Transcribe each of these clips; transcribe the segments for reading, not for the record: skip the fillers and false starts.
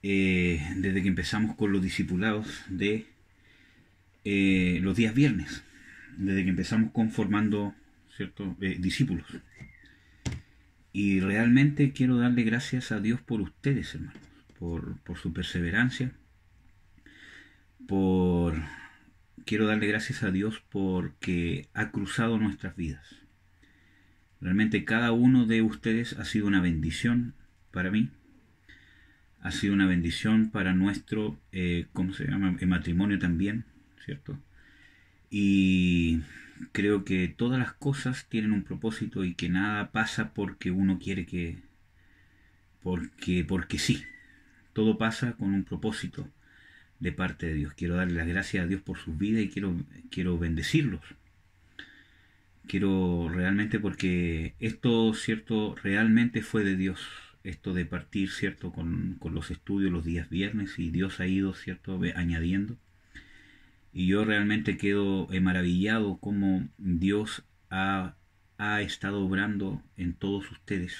desde que empezamos con los discipulados de los días viernes, desde que empezamos conformando, ¿cierto? Discípulos. Y realmente quiero darle gracias a Dios por ustedes, hermanos, por su perseverancia, por quiero darle gracias a Dios porque ha cruzado nuestras vidas. Realmente cada uno de ustedes ha sido una bendición para mí, ha sido una bendición para nuestro, ¿cómo se llama? Matrimonio también, ¿cierto? Y creo que todas las cosas tienen un propósito y que nada pasa porque uno quiere que, porque sí. Todo pasa con un propósito de parte de Dios. Quiero darle las gracias a Dios por sus vidas y quiero bendecirlos. Quiero realmente porque esto, cierto, realmente fue de Dios. Esto de partir, cierto, con los estudios los días viernes, y Dios ha ido, cierto, añadiendo. Y yo realmente quedo maravillado cómo Dios ha estado obrando en todos ustedes,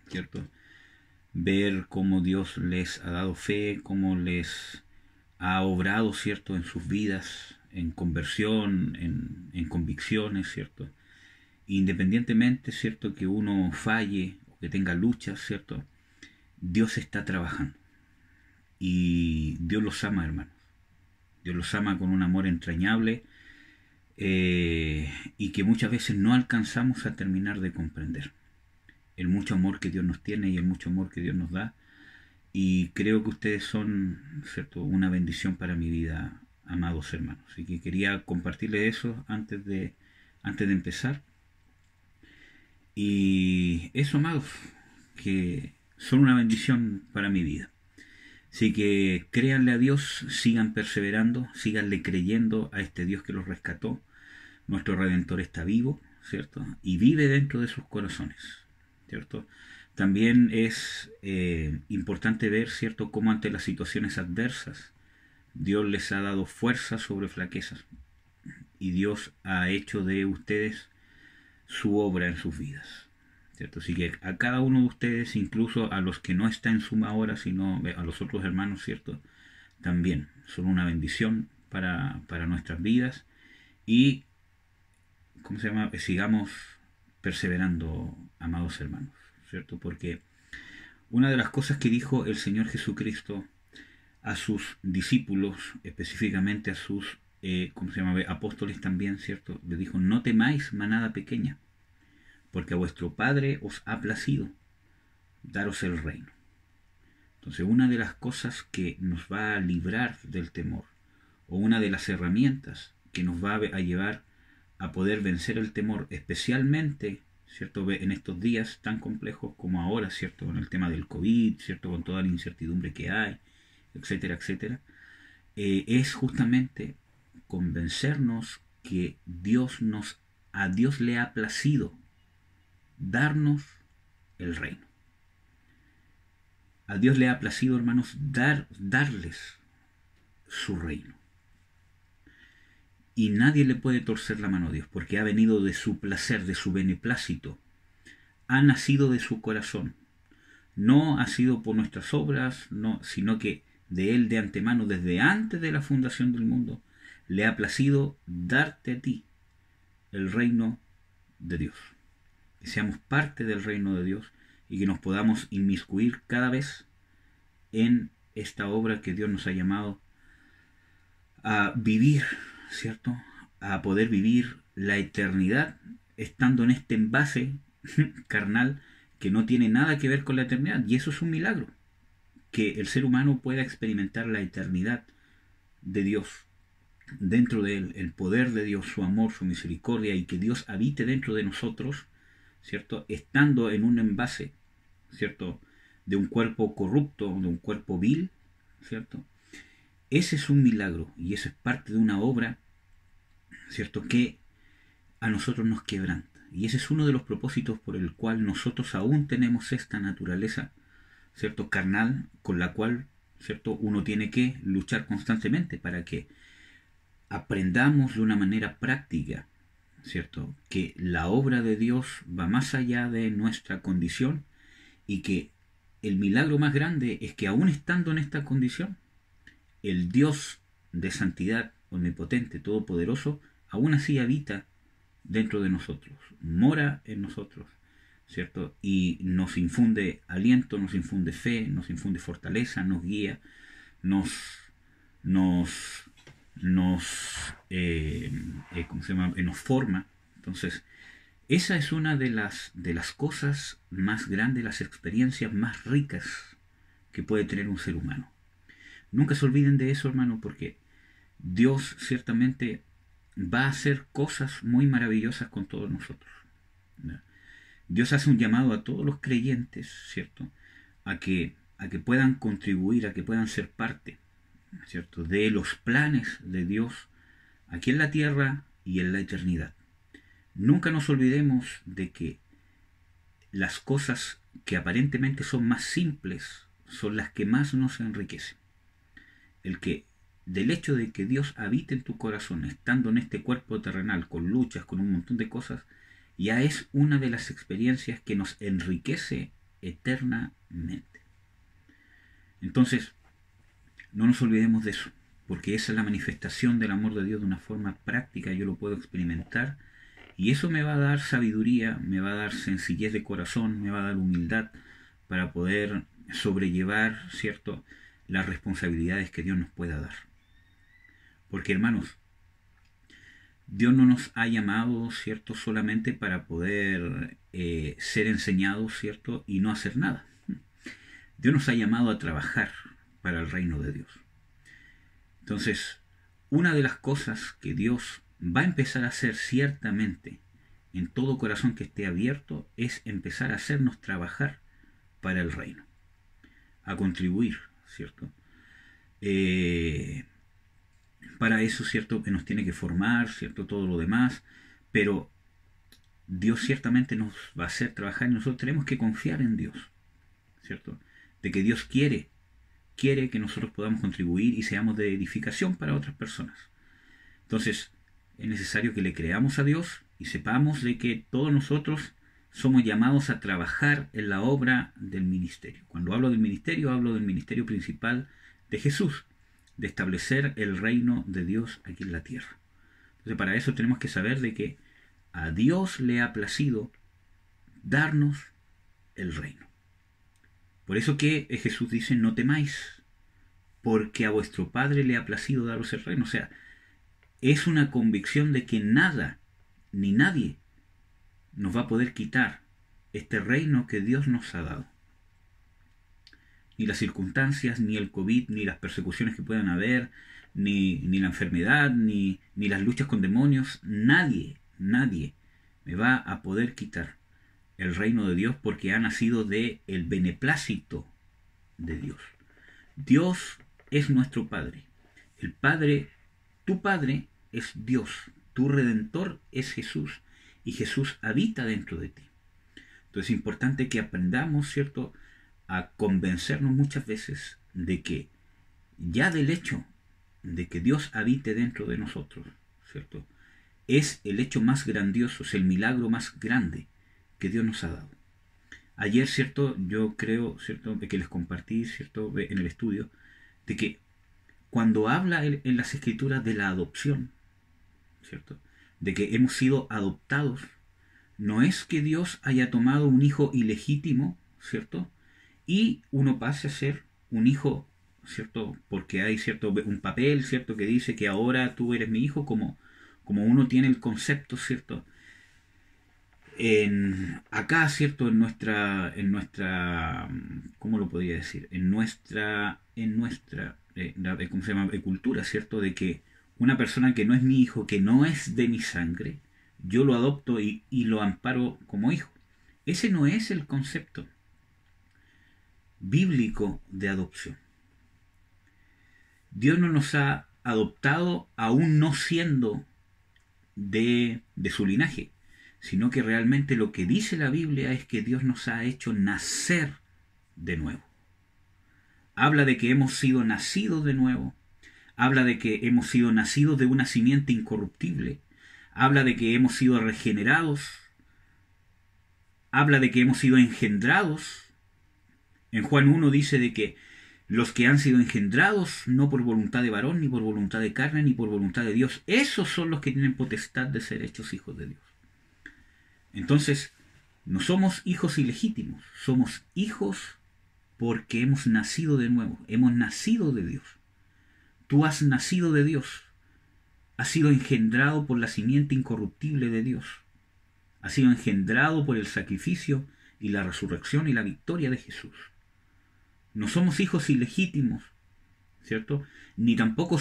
¿cierto? Ver cómo Dios les ha dado fe, cómo les ha obrado, ¿cierto?, en sus vidas, en conversión, en convicciones, ¿cierto? Independientemente, ¿cierto?, que uno falle o que tenga luchas, ¿cierto?, Dios está trabajando. Y Dios los ama, hermanos. Dios los ama con un amor entrañable, y que muchas veces no alcanzamos a terminar de comprender. El mucho amor que Dios nos tiene y el mucho amor que Dios nos da. Y creo que ustedes son, ¿cierto?, una bendición para mi vida, amados hermanos. Así que quería compartirles eso antes de empezar. Y eso, amados, que son una bendición para mi vida. Así que créanle a Dios, sigan perseverando, síganle creyendo a este Dios que los rescató. Nuestro Redentor está vivo, ¿cierto? Y vive dentro de sus corazones, ¿cierto? También es importante ver, ¿cierto?, cómo ante las situaciones adversas Dios les ha dado fuerza sobre flaquezas. Y Dios ha hecho de ustedes su obra en sus vidas, ¿cierto? Así que a cada uno de ustedes, incluso a los que no están en suma ahora, sino a los otros hermanos, ¿cierto?, también son una bendición para nuestras vidas. Y, ¿cómo se llama?, sigamos perseverando, amados hermanos, ¿cierto? Porque una de las cosas que dijo el Señor Jesucristo a sus discípulos, específicamente a sus ¿cómo se llama?, apóstoles también, ¿cierto? Le dijo: no temáis, manada pequeña, porque a vuestro Padre os ha placido daros el reino. Entonces, una de las cosas que nos va a librar del temor, o una de las herramientas que nos va a llevar a poder vencer el temor, especialmente, ¿cierto?, en estos días tan complejos como ahora, ¿cierto?, con el tema del COVID, ¿cierto?, con toda la incertidumbre que hay, etcétera, etcétera, es justamente convencernos que a Dios le ha placido darnos el reino. A Dios le ha placido, hermanos, darles su reino. Y nadie le puede torcer la mano a Dios, porque ha venido de su placer, de su beneplácito. Ha nacido de su corazón. No ha sido por nuestras obras, no, sino que de Él de antemano, desde antes de la fundación del mundo, le ha placido darte a ti el reino de Dios. Que seamos parte del reino de Dios y que nos podamos inmiscuir cada vez en esta obra que Dios nos ha llamado a vivir, ¿cierto? A poder vivir la eternidad estando en este envase carnal que no tiene nada que ver con la eternidad. Y eso es un milagro, que el ser humano pueda experimentar la eternidad de Dios, dentro de él, el poder de Dios, su amor, su misericordia, y que Dios habite dentro de nosotros, ¿cierto?, estando en un envase, ¿cierto?, de un cuerpo corrupto, de un cuerpo vil, ¿cierto? Ese es un milagro, y eso es parte de una obra, ¿cierto?, que a nosotros nos quebranta. Y ese es uno de los propósitos por el cual nosotros aún tenemos esta naturaleza, ¿cierto?, carnal, con la cual, ¿cierto?, uno tiene que luchar constantemente para que aprendamos de una manera práctica, ¿cierto?, que la obra de Dios va más allá de nuestra condición y que el milagro más grande es que aún estando en esta condición, el Dios de santidad, omnipotente, todopoderoso, aún así habita dentro de nosotros, mora en nosotros, ¿cierto? Y nos infunde aliento, nos infunde fe, nos infunde fortaleza, nos guía, nos ¿cómo se llama? Nos forma. Entonces, esa es una de las cosas más grandes, las experiencias más ricas que puede tener un ser humano. Nunca se olviden de eso, hermano, porque Dios ciertamente va a hacer cosas muy maravillosas con todos nosotros. ¿No? Dios hace un llamado a todos los creyentes, ¿cierto? A que puedan contribuir, a que puedan ser parte, ¿cierto?, de los planes de Dios aquí en la tierra y en la eternidad. Nunca nos olvidemos de que las cosas que aparentemente son más simples son las que más nos enriquecen. Del hecho de que Dios habite en tu corazón, estando en este cuerpo terrenal, con luchas, con un montón de cosas, ya es una de las experiencias que nos enriquece eternamente. Entonces, no nos olvidemos de eso, porque esa es la manifestación del amor de Dios de una forma práctica. Yo lo puedo experimentar, y eso me va a dar sabiduría, me va a dar sencillez de corazón, me va a dar humildad para poder sobrellevar, ¿cierto?, las responsabilidades que Dios nos pueda dar. Porque, hermanos, Dios no nos ha llamado, ¿cierto?, solamente para poder ser enseñados, ¿cierto?, y no hacer nada. Dios nos ha llamado a trabajar para el reino de Dios. Entonces, una de las cosas que Dios va a empezar a hacer ciertamente en todo corazón que esté abierto es empezar a hacernos trabajar para el reino, a contribuir, ¿cierto? Para eso, ¿cierto?, que nos tiene que formar, ¿cierto?, todo lo demás, pero Dios ciertamente nos va a hacer trabajar y nosotros tenemos que confiar en Dios, ¿cierto?, de que Dios quiere que nosotros podamos contribuir y seamos de edificación para otras personas. Entonces, es necesario que le creamos a Dios y sepamos de que todos nosotros somos llamados a trabajar en la obra del ministerio. Cuando hablo del ministerio principal de Jesús, de establecer el reino de Dios aquí en la tierra. Entonces, para eso tenemos que saber de que a Dios le ha placido darnos el reino. Por eso que Jesús dice: no temáis, porque a vuestro Padre le ha placido daros el reino. O sea, es una convicción de que nada ni nadie nos va a poder quitar este reino que Dios nos ha dado. Ni las circunstancias, ni el COVID, ni las persecuciones que puedan haber, ni la enfermedad, ni las luchas con demonios. Nadie me va a poder quitar el reino de Dios, porque ha nacido de el beneplácito de Dios. Dios es nuestro Padre. El Padre, tu Padre, es Dios. Tu Redentor es Jesús. Y Jesús habita dentro de ti. Entonces es importante que aprendamos, ¿cierto?, a convencernos muchas veces de que ya del hecho de que Dios habite dentro de nosotros, ¿cierto?, es el hecho más grandioso, es el milagro más grande que Dios nos ha dado. Ayer, ¿cierto?, yo creo, ¿cierto?, que les compartí, ¿cierto?, en el estudio, de que cuando habla en las Escrituras de la adopción, ¿cierto?, de que hemos sido adoptados, no es que Dios haya tomado un hijo ilegítimo, ¿cierto?, y uno pase a ser un hijo, ¿cierto?, porque hay, ¿cierto?, un papel, ¿cierto?, que dice que ahora tú eres mi hijo, como uno tiene el concepto, ¿cierto?, acá, ¿cierto?, en nuestra, ¿cómo lo podría decir? En nuestra ¿cómo se llama?, cultura, ¿cierto?, de que una persona que no es mi hijo, que no es de mi sangre, yo lo adopto y lo amparo como hijo. Ese no es el concepto bíblico de adopción. Dios no nos ha adoptado aún no siendo de su linaje, sino que realmente lo que dice la Biblia es que Dios nos ha hecho nacer de nuevo. Habla de que hemos sido nacidos de nuevo, habla de que hemos sido nacidos de una simiente incorruptible, habla de que hemos sido regenerados, habla de que hemos sido engendrados En Juan 1 dice de que los que han sido engendrados no por voluntad de varón, ni por voluntad de carne, ni por voluntad de Dios, esos son los que tienen potestad de ser hechos hijos de Dios. Entonces, no somos hijos ilegítimos, somos hijos porque hemos nacido de nuevo, hemos nacido de Dios. Tú has nacido de Dios, has sido engendrado por la simiente incorruptible de Dios, has sido engendrado por el sacrificio y la resurrección y la victoria de Jesús. No somos hijos ilegítimos, ¿cierto? Ni tampoco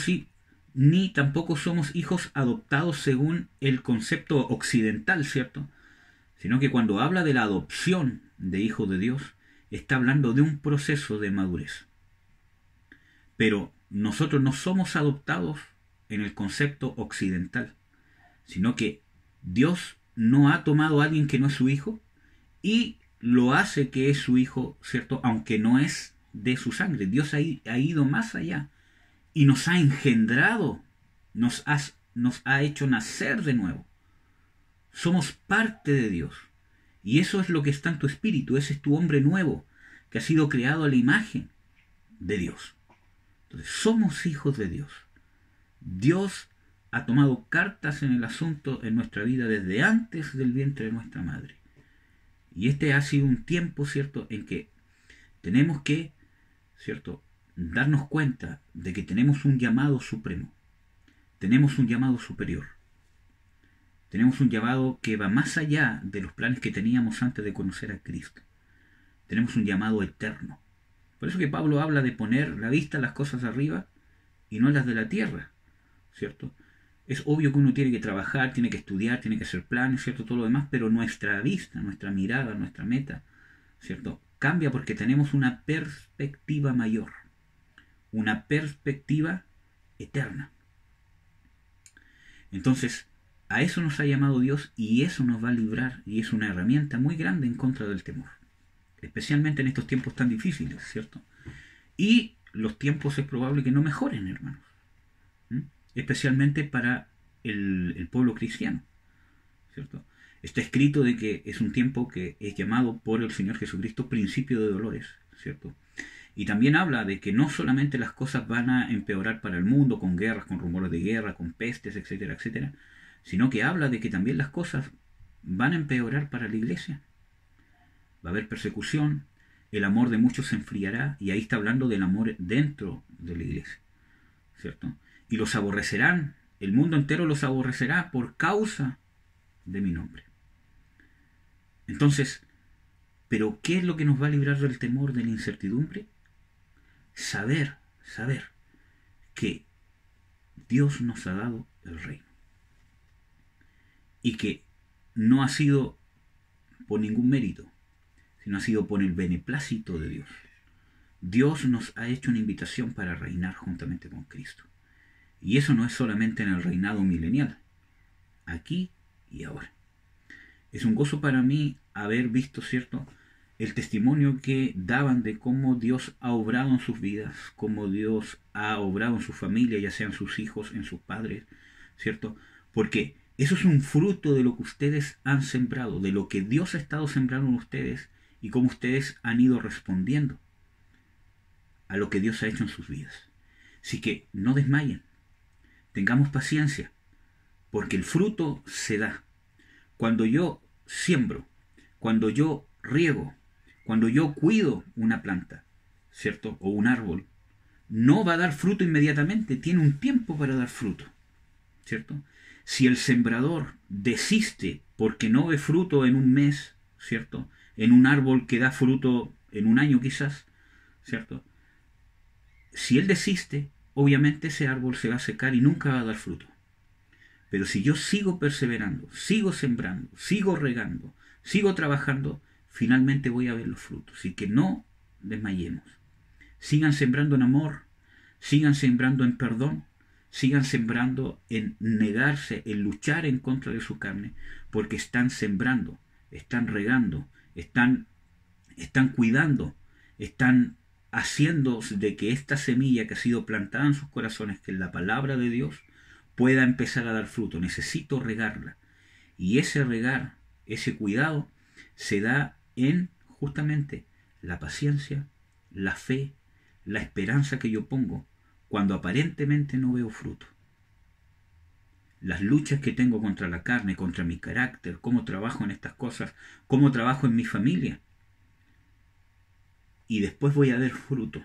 somos hijos adoptados según el concepto occidental, ¿cierto? Sino que cuando habla de la adopción de hijos de Dios, está hablando de un proceso de madurez. Pero nosotros no somos adoptados en el concepto occidental, sino que Dios no ha tomado a alguien que no es su hijo y lo hace que es su hijo, ¿cierto? Aunque no es de su sangre. Dios ha ido más allá y nos ha engendrado, nos ha hecho nacer de nuevo. Somos parte de Dios. Y eso es lo que está en tu espíritu. Ese es tu hombre nuevo, que ha sido creado a la imagen de Dios. Entonces, somos hijos de Dios. Dios ha tomado cartas en el asunto en nuestra vida desde antes del vientre de nuestra madre. Y este ha sido un tiempo, ¿cierto?, en que tenemos que, ¿cierto?, darnos cuenta de que tenemos un llamado supremo. Tenemos un llamado superior. Tenemos un llamado que va más allá de los planes que teníamos antes de conocer a Cristo. Tenemos un llamado eterno. Por eso que Pablo habla de poner la vista en las cosas de arriba y no en las de la tierra, ¿cierto? Es obvio que uno tiene que trabajar, tiene que estudiar, tiene que hacer planes, ¿cierto? Todo lo demás, pero nuestra vista, nuestra mirada, nuestra meta, ¿cierto?, cambia porque tenemos una perspectiva mayor, una perspectiva eterna. Entonces, a eso nos ha llamado Dios y eso nos va a librar y es una herramienta muy grande en contra del temor. Especialmente en estos tiempos tan difíciles, ¿cierto? Y los tiempos es probable que no mejoren, hermanos. Especialmente para el pueblo cristiano, ¿cierto? Está escrito de que es un tiempo que es llamado por el Señor Jesucristo principio de dolores, ¿cierto? Y también habla de que no solamente las cosas van a empeorar para el mundo, con guerras, con rumores de guerra, con pestes, etcétera, etcétera, sino que habla de que también las cosas van a empeorar para la iglesia. Va a haber persecución, el amor de muchos se enfriará, y ahí está hablando del amor dentro de la iglesia, ¿cierto? Y los aborrecerán, el mundo entero los aborrecerá por causa de mi nombre. Entonces, ¿pero qué es lo que nos va a librar del temor, de la incertidumbre? Saber que Dios nos ha dado el reino. Y que no ha sido por ningún mérito, sino ha sido por el beneplácito de Dios. Dios nos ha hecho una invitación para reinar juntamente con Cristo. Y eso no es solamente en el reinado milenial, aquí y ahora. Es un gozo para mí haber visto, ¿cierto?, el testimonio que daban de cómo Dios ha obrado en sus vidas, cómo Dios ha obrado en su familia, ya sean sus hijos, en sus padres, ¿cierto? Porque eso es un fruto de lo que ustedes han sembrado, de lo que Dios ha estado sembrando en ustedes y cómo ustedes han ido respondiendo a lo que Dios ha hecho en sus vidas. Así que no desmayen, tengamos paciencia, porque el fruto se da. Cuando yo siembro, cuando yo riego, cuando yo cuido una planta, ¿cierto?, o un árbol, no va a dar fruto inmediatamente, tiene un tiempo para dar fruto, ¿cierto? Si el sembrador desiste porque no ve fruto en un mes, ¿cierto?, en un árbol que da fruto en un año quizás, ¿cierto?, si él desiste, obviamente ese árbol se va a secar y nunca va a dar fruto. Pero si yo sigo perseverando, sigo sembrando, sigo regando, sigo trabajando, finalmente voy a ver los frutos. Así que no desmayemos. Sigan sembrando en amor, sigan sembrando en perdón, sigan sembrando en negarse, en luchar en contra de su carne, porque están sembrando, están regando, están cuidando, están haciendo de que esta semilla que ha sido plantada en sus corazones, que es la palabra de Dios, pueda empezar a dar fruto. Necesito regarla. Y ese regar, ese cuidado, se da en justamente la paciencia, la fe, la esperanza que yo pongo cuando aparentemente no veo fruto. Las luchas que tengo contra la carne, contra mi carácter, cómo trabajo en estas cosas, cómo trabajo en mi familia. Y después voy a ver fruto.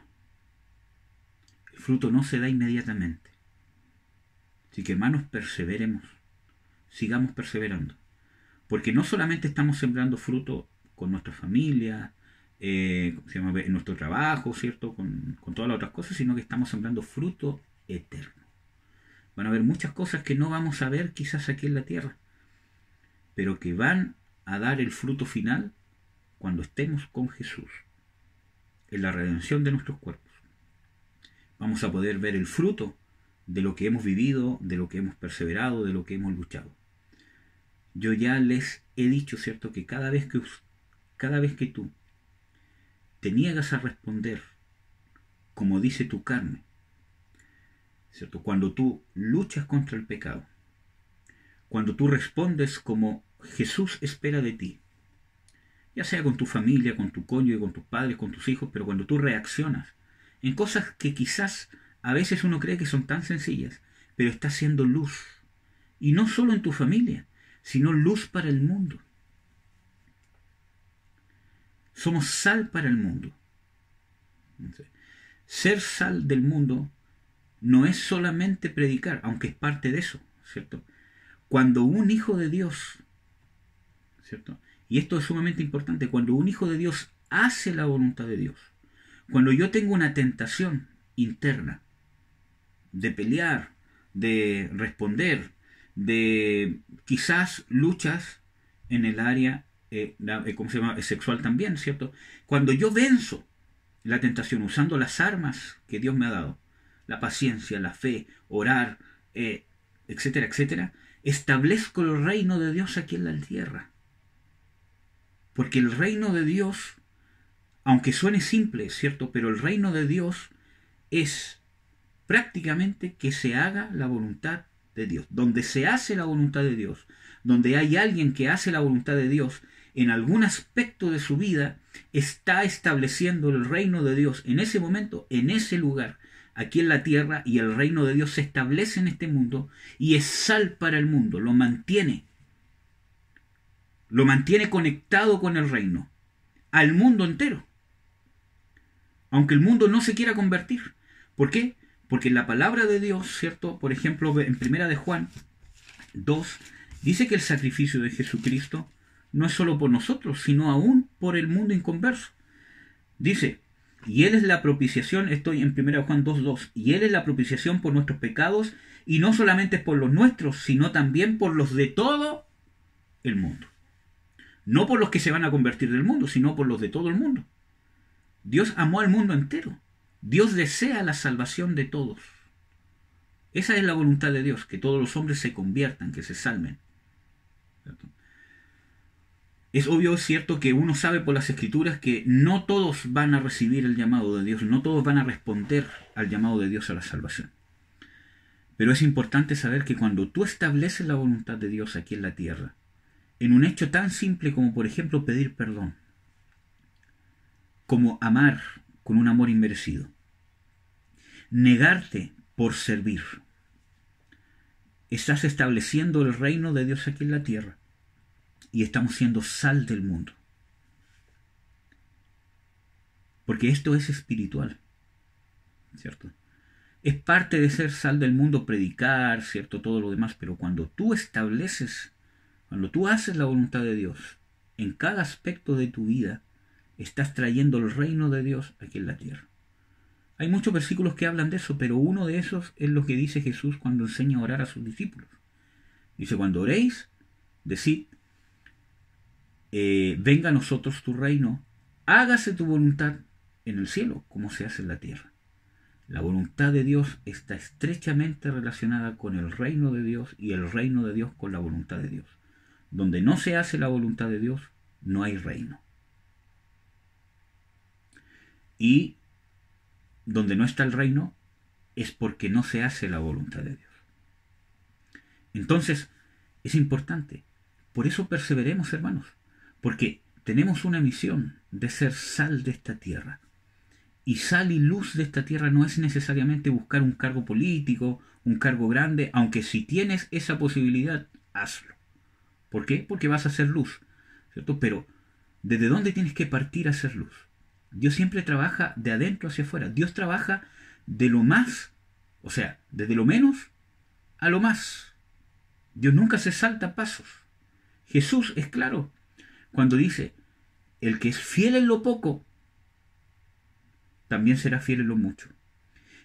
El fruto no se da inmediatamente. Así que, hermanos, perseveremos, sigamos perseverando. Porque no solamente estamos sembrando fruto con nuestra familia, en nuestro trabajo, ¿cierto? Con todas las otras cosas, sino que estamos sembrando fruto eterno. Van a haber muchas cosas que no vamos a ver quizás aquí en la tierra, pero que van a dar el fruto final cuando estemos con Jesús, en la redención de nuestros cuerpos. Vamos a poder ver el fruto de lo que hemos vivido, de lo que hemos perseverado, de lo que hemos luchado. Yo ya les he dicho, ¿cierto?, que cada vez que tú te niegas a responder como dice tu carne, ¿cierto?, cuando tú luchas contra el pecado, cuando tú respondes como Jesús espera de ti, ya sea con tu familia, con tu cónyuge, con tus padres, con tus hijos, pero cuando tú reaccionas en cosas que quizás a veces uno cree que son tan sencillas, pero está siendo luz, y no solo en tu familia, sino luz para el mundo. Somos sal para el mundo. Ser sal del mundo no es solamente predicar, aunque es parte de eso, ¿cierto? Cuando un hijo de Dios, ¿cierto? Y esto es sumamente importante, cuando un hijo de Dios hace la voluntad de Dios, cuando yo tengo una tentación interna de pelear, de responder, de quizás luchas en el área sexual también, ¿cierto? Cuando yo venzo la tentación usando las armas que Dios me ha dado, la paciencia, la fe, orar, etcétera, etcétera, establezco el reino de Dios aquí en la tierra. Porque el reino de Dios, aunque suene simple, ¿cierto?, pero el reino de Dios es prácticamente que se haga la voluntad de Dios. Donde se hace la voluntad de Dios, donde hay alguien que hace la voluntad de Dios, en algún aspecto de su vida, está estableciendo el reino de Dios en ese momento, en ese lugar, aquí en la tierra, y el reino de Dios se establece en este mundo y es sal para el mundo, lo mantiene conectado con el reino, al mundo entero. Aunque el mundo no se quiera convertir. ¿Por qué? Porque la palabra de Dios, ¿cierto? Por ejemplo, en 1 de Juan 2, dice que el sacrificio de Jesucristo no es solo por nosotros, sino aún por el mundo inconverso. Dice, y Él es la propiciación, estoy en 1 Juan 2:2, y Él es la propiciación por nuestros pecados, y no solamente por los nuestros, sino también por los de todo el mundo. No por los que se van a convertir del mundo, sino por los de todo el mundo. Dios amó al mundo entero. Dios desea la salvación de todos. Esa es la voluntad de Dios, que todos los hombres se conviertan, que se salven. ¿Cierto? Es obvio, es cierto, que uno sabe por las Escrituras que no todos van a recibir el llamado de Dios, no todos van a responder al llamado de Dios a la salvación. Pero es importante saber que cuando tú estableces la voluntad de Dios aquí en la tierra, en un hecho tan simple como, por ejemplo, pedir perdón, como amar con un amor inmerecido, negarte por servir, estás estableciendo el reino de Dios aquí en la tierra y estamos siendo sal del mundo. Porque esto es espiritual, ¿cierto? Es parte de ser sal del mundo, predicar, ¿cierto? Todo lo demás, pero cuando tú haces la voluntad de Dios en cada aspecto de tu vida, estás trayendo el reino de Dios aquí en la tierra. Hay muchos versículos que hablan de eso, pero uno de esos es lo que dice Jesús cuando enseña a orar a sus discípulos. Dice, cuando oréis, decid, venga a nosotros tu reino, hágase tu voluntad en el cielo como se hace en la tierra. La voluntad de Dios está estrechamente relacionada con el reino de Dios y el reino de Dios con la voluntad de Dios. Donde no se hace la voluntad de Dios, no hay reino. Y donde no está el reino es porque no se hace la voluntad de Dios. Entonces, es importante. Por eso perseveremos, hermanos. Porque tenemos una misión de ser sal de esta tierra. y sal y luz de esta tierra no es necesariamente buscar un cargo político, un cargo grande, aunque si tienes esa posibilidad, hazlo. ¿Por qué? Porque vas a hacer luz, ¿cierto? Pero, ¿desde dónde tienes que partir a hacer luz? Dios siempre trabaja de adentro hacia afuera. Dios trabaja de lo más, o sea, desde lo menos a lo más. Dios nunca se salta pasos. Jesús es claro cuando dice, el que es fiel en lo poco, también será fiel en lo mucho.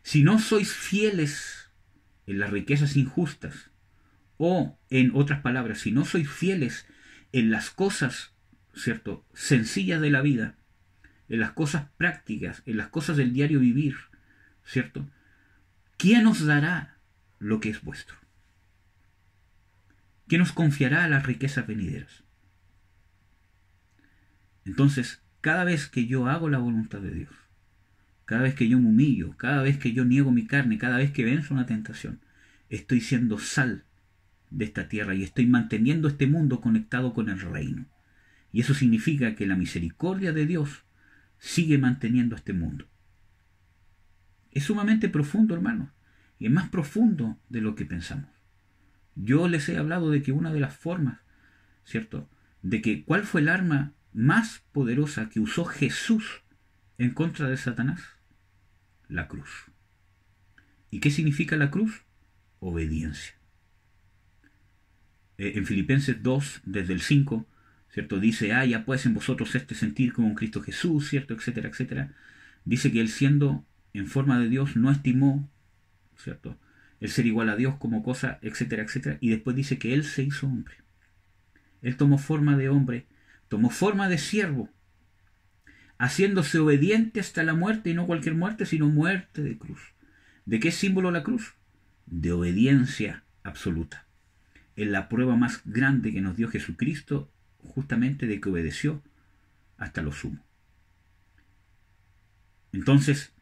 Si no sois fieles en las riquezas injustas, o en otras palabras, si no sois fieles en las cosas, ¿cierto?, sencillas de la vida, en las cosas prácticas, en las cosas del diario vivir, ¿cierto? ¿Quién os dará lo que es vuestro? ¿Quién os confiará las riquezas venideras? Entonces, cada vez que yo hago la voluntad de Dios, cada vez que yo me humillo, cada vez que yo niego mi carne, cada vez que venzo una tentación, estoy siendo sal de esta tierra y estoy manteniendo este mundo conectado con el reino. Y eso significa que la misericordia de Dios sigue manteniendo este mundo. Es sumamente profundo, hermanos, y es más profundo de lo que pensamos. Yo les he hablado de que una de las formas, ¿cierto?, de que cuál fue el arma más poderosa que usó Jesús en contra de Satanás. La cruz. ¿Y qué significa la cruz? Obediencia. En Filipenses 2, desde el 5, ¿cierto?, dice, ya pues en vosotros este sentir como un Cristo Jesús, ¿cierto?, etcétera, etcétera. Dice que él, siendo en forma de Dios, no estimó, ¿cierto?, el ser igual a Dios como cosa, etcétera, etcétera. Y después dice que él se hizo hombre. Él tomó forma de hombre, tomó forma de siervo, haciéndose obediente hasta la muerte, y no cualquier muerte, sino muerte de cruz. ¿De qué es símbolo la cruz? De obediencia absoluta. Es la prueba más grande que nos dio Jesucristo, justamente de que obedeció hasta lo sumo. Entonces,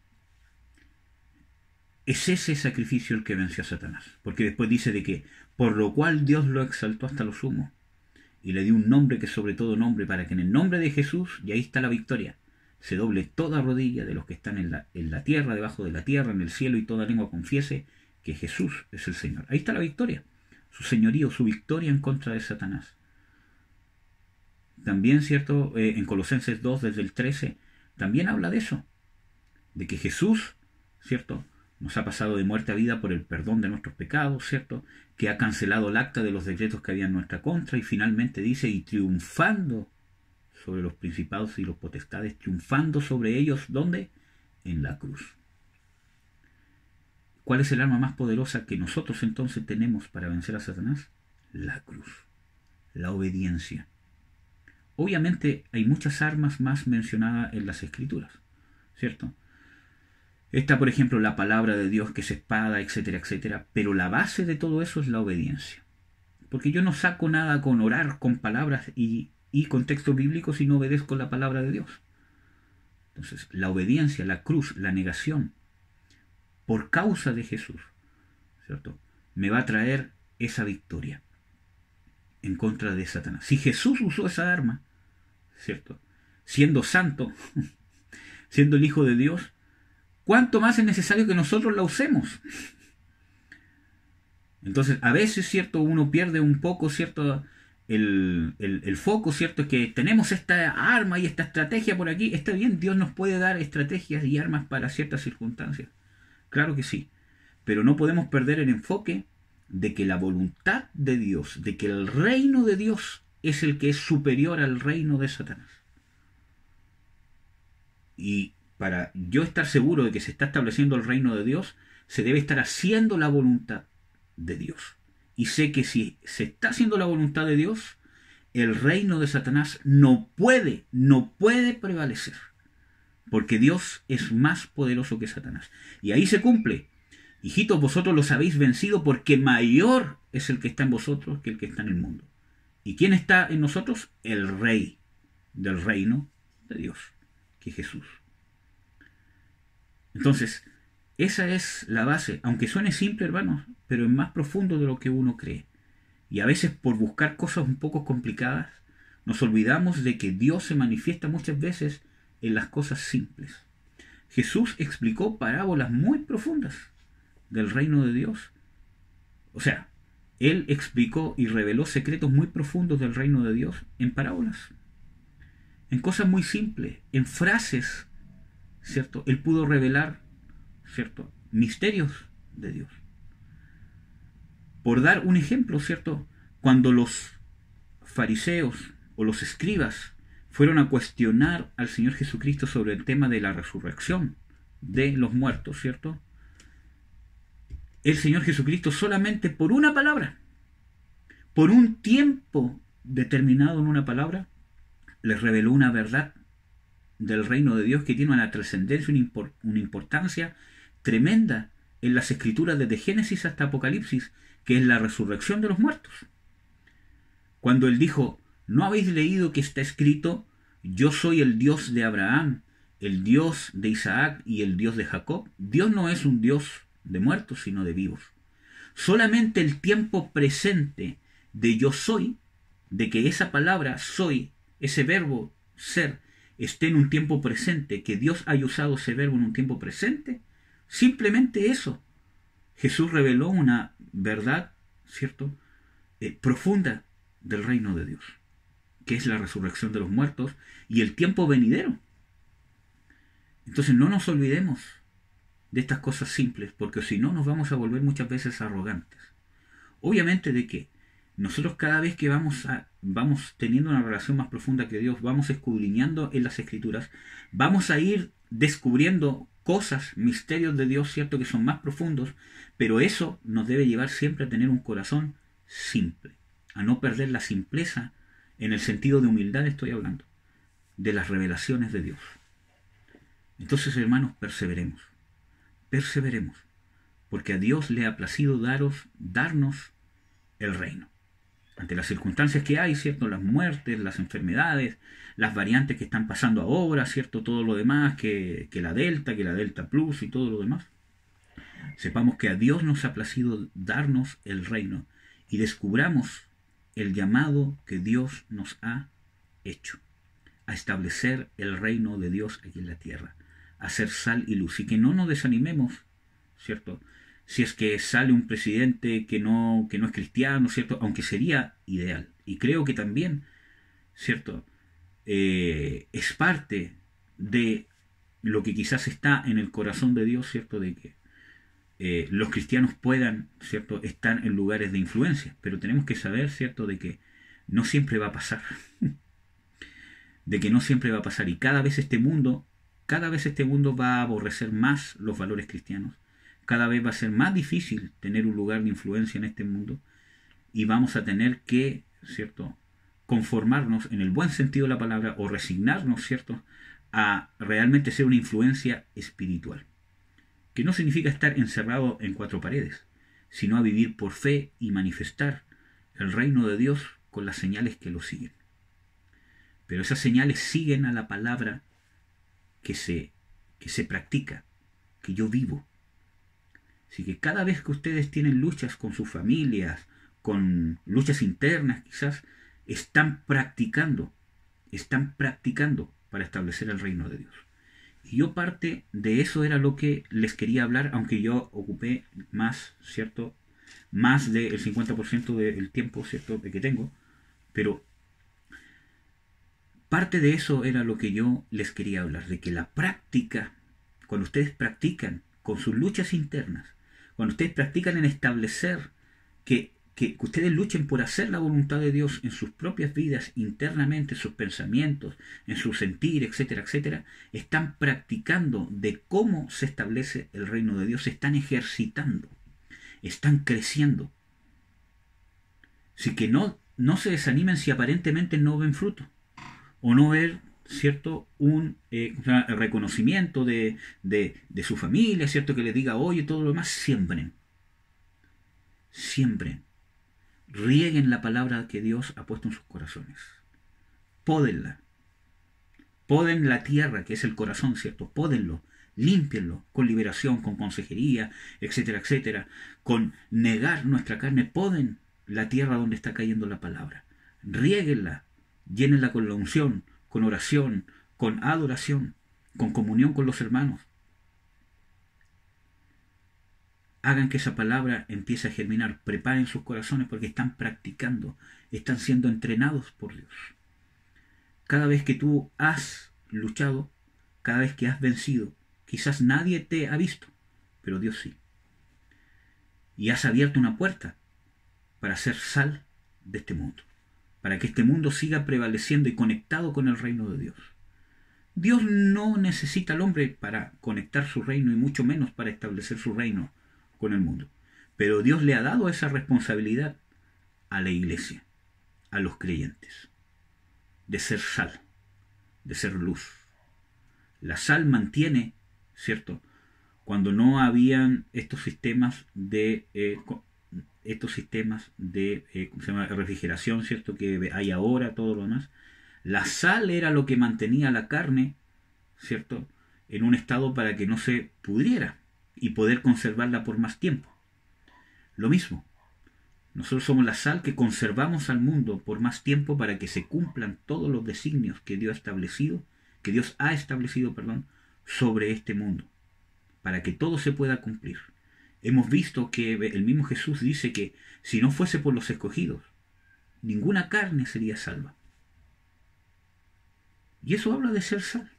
es ese sacrificio el que venció a Satanás. Porque después dice de que, por lo cual Dios lo exaltó hasta lo sumo, y le dio un nombre que es sobre todo nombre, para que en el nombre de Jesús, y ahí está la victoria, se doble toda rodilla de los que están en la tierra, debajo de la tierra, en el cielo, y toda lengua confiese que Jesús es el Señor. Ahí está la victoria, su señorío, su victoria en contra de Satanás. También, ¿cierto?, en Colosenses 2, desde el 13, también habla de eso, de que Jesús, ¿cierto?, nos ha pasado de muerte a vida por el perdón de nuestros pecados, ¿cierto?, que ha cancelado el acta de los decretos que había en nuestra contra, y finalmente dice, y triunfando sobre los principados y los potestades, triunfando sobre ellos, ¿dónde? En la cruz. ¿Cuál es el arma más poderosa que nosotros entonces tenemos para vencer a Satanás? La cruz, la obediencia. Obviamente hay muchas armas más mencionadas en las Escrituras, ¿cierto? Está, por ejemplo, la palabra de Dios, que es espada, etcétera, etcétera, pero la base de todo eso es la obediencia. Porque yo no saco nada con orar, con palabras y contexto bíblico si no obedezco la palabra de Dios. Entonces, la obediencia, la cruz, la negación, por causa de Jesús, ¿cierto?, me va a traer esa victoria en contra de Satanás. Si Jesús usó esa arma, ¿cierto?, siendo santo, siendo el Hijo de Dios, ¿cuánto más es necesario que nosotros la usemos? Entonces, a veces, ¿cierto?, uno pierde un poco, ¿cierto?, el foco, ¿cierto?, es que tenemos esta arma y esta estrategia por aquí. Está bien, Dios nos puede dar estrategias y armas para ciertas circunstancias. Claro que sí. Pero no podemos perder el enfoque de que la voluntad de Dios, de que el reino de Dios es el que es superior al reino de Satanás. Y para yo estar seguro de que se está estableciendo el reino de Dios, se debe estar haciendo la voluntad de Dios. Y sé que si se está haciendo la voluntad de Dios, el reino de Satanás no puede prevalecer. Porque Dios es más poderoso que Satanás. Y ahí se cumple. Hijitos, vosotros los habéis vencido porque mayor es el que está en vosotros que el que está en el mundo. ¿Y quién está en nosotros? El Rey del reino de Dios, que es Jesús. Entonces, esa es la base, aunque suene simple, hermanos, pero es más profundo de lo que uno cree. Y a veces, por buscar cosas un poco complicadas, nos olvidamos de que Dios se manifiesta muchas veces en las cosas simples. Jesús explicó parábolas muy profundas del reino de Dios. O sea, Él explicó y reveló secretos muy profundos del reino de Dios en parábolas, en cosas muy simples, en frases, ¿cierto? Él pudo revelar, ¿cierto?, misterios de Dios. Por dar un ejemplo, ¿cierto?, cuando los fariseos o los escribas fueron a cuestionar al Señor Jesucristo sobre el tema de la resurrección de los muertos, ¿cierto?, el Señor Jesucristo solamente por una palabra, por un tiempo determinado en una palabra, les reveló una verdad del reino de Dios que tiene una trascendencia, una importancia tremenda en las escrituras desde Génesis hasta Apocalipsis, que es la resurrección de los muertos. Cuando Él dijo, ¿no habéis leído que está escrito, yo soy el Dios de Abraham, el Dios de Isaac y el Dios de Jacob? Dios no es un Dios de muertos, sino de vivos. Solamente el tiempo presente de yo soy, de que esa palabra soy, ese verbo ser, esté en un tiempo presente, que Dios haya usado ese verbo en un tiempo presente, simplemente eso. Jesús reveló una verdad, ¿cierto?, profunda del reino de Dios, que es la resurrección de los muertos y el tiempo venidero. Entonces no nos olvidemos de estas cosas simples, porque si no nos vamos a volver muchas veces arrogantes. Obviamente de que nosotros cada vez que vamos teniendo una relación más profunda que Dios, vamos escudriñando en las Escrituras, vamos a ir descubriendo cosas, misterios de Dios, cierto, que son más profundos, pero eso nos debe llevar siempre a tener un corazón simple, a no perder la simpleza, en el sentido de humildad estoy hablando, de las revelaciones de Dios. Entonces, hermanos, perseveremos, porque a Dios le ha placido darnos el reino. Ante las circunstancias que hay, ¿cierto?, las muertes, las enfermedades, las variantes que están pasando ahora, ¿cierto?, todo lo demás, que la Delta Plus y todo lo demás, sepamos que a Dios nos ha placido darnos el reino y descubramos el llamado que Dios nos ha hecho a establecer el reino de Dios aquí en la tierra, a ser sal y luz, y que no nos desanimemos, ¿cierto?, si es que sale un presidente que no es cristiano, ¿cierto?, aunque sería ideal. Y creo que también, ¿cierto?, es parte de lo que quizás está en el corazón de Dios, ¿cierto?, de que los cristianos puedan, ¿cierto?, estar en lugares de influencia. Pero tenemos que saber, ¿cierto?, de que no siempre va a pasar. De que no siempre va a pasar. Y cada vez este mundo va a aborrecer más los valores cristianos. Cada vez va a ser más difícil tener un lugar de influencia en este mundo y vamos a tener que, ¿cierto?, conformarnos en el buen sentido de la palabra o resignarnos, ¿cierto?, a realmente ser una influencia espiritual, que no significa estar encerrado en cuatro paredes, sino a vivir por fe y manifestar el reino de Dios con las señales que lo siguen. Pero esas señales siguen a la palabra que se practica, que yo vivo. Así que cada vez que ustedes tienen luchas con sus familias, con luchas internas quizás, están practicando para establecer el reino de Dios. Y yo parte de eso era lo que les quería hablar, aunque yo ocupé más, ¿cierto?, más del 50% del tiempo, ¿cierto?, que tengo, pero parte de eso era lo que yo les quería hablar, de que la práctica, cuando ustedes practican con sus luchas internas, cuando ustedes practican en establecer que ustedes luchen por hacer la voluntad de Dios en sus propias vidas, internamente, en sus pensamientos, en su sentir, etcétera, etcétera, están practicando de cómo se establece el reino de Dios, se están ejercitando, están creciendo. Así que no se desanimen si aparentemente no ven fruto, o no ven, ¿cierto?, un reconocimiento de su familia, ¿cierto?, que les diga, oye, todo lo demás. Siembren, rieguen la palabra que Dios ha puesto en sus corazones, pódenla, poden la tierra que es el corazón, ¿cierto?, pódenlo, límpienlo con liberación, con consejería, etcétera, etcétera, con negar nuestra carne, poden la tierra donde está cayendo la palabra, riéguenla, llénenla con la unción, con oración, con adoración, con comunión con los hermanos, Hagan que esa palabra empiece a germinar. Preparen sus corazones porque están practicando, están siendo entrenados por Dios. Cada vez que tú has luchado, cada vez que has vencido, quizás nadie te ha visto, pero Dios sí. Y has abierto una puerta para ser sal de este mundo, para que este mundo siga prevaleciendo y conectado con el reino de Dios. Dios no necesita al hombre para conectar su reino y mucho menos para establecer su reino con el mundo. Pero Dios le ha dado esa responsabilidad a la iglesia, a los creyentes, de ser sal, de ser luz. La sal mantiene, ¿cierto? Cuando no habían estos sistemas de ¿cómo se llama? Refrigeración, ¿cierto? Que hay ahora, todo lo demás. La sal era lo que mantenía la carne, ¿cierto? En un estado para que no se pudriera y poder conservarla por más tiempo. Lo mismo, nosotros somos la sal que conservamos al mundo por más tiempo para que se cumplan todos los designios que Dios ha establecido, sobre este mundo, para que todo se pueda cumplir. Hemos visto que el mismo Jesús dice que si no fuese por los escogidos, ninguna carne sería salva. Y eso habla de ser sal.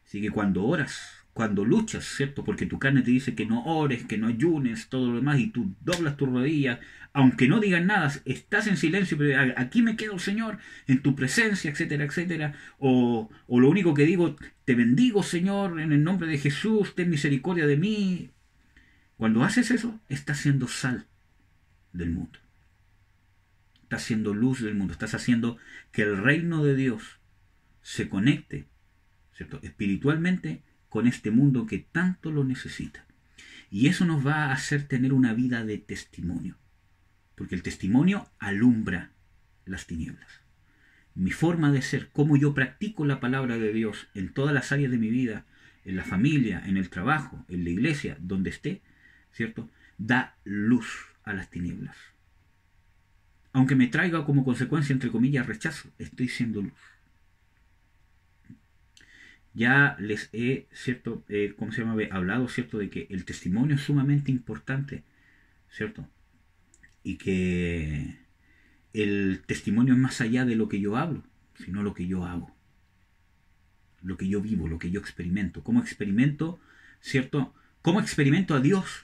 Así que cuando oras, cuando luchas, ¿cierto? Porque tu carne te dice que no ores, que no ayunes, todo lo demás, y tú doblas tus rodillas, aunque no digas nada, estás en silencio, pero aquí me quedo, Señor, en tu presencia, etcétera, etcétera. O lo único que digo, te bendigo, Señor, en el nombre de Jesús, ten misericordia de mí. Cuando haces eso, estás siendo sal del mundo. Estás siendo luz del mundo. Estás haciendo que el reino de Dios se conecte, ¿cierto?, espiritualmente con este mundo que tanto lo necesita. Y eso nos va a hacer tener una vida de testimonio, porque el testimonio alumbra las tinieblas. Mi forma de ser, cómo yo practico la palabra de Dios en todas las áreas de mi vida, en la familia, en el trabajo, en la iglesia, donde esté, ¿cierto?, da luz a las tinieblas. Aunque me traiga como consecuencia, entre comillas, rechazo, estoy siendo luz. Ya les he, ¿cierto?, hablado, ¿cierto?, de que el testimonio es sumamente importante, ¿cierto? Y que el testimonio es más allá de lo que yo hablo, sino lo que yo hago, lo que yo vivo, lo que yo experimento. ¿Cómo experimento, ¿cierto? ¿Cómo experimento a Dios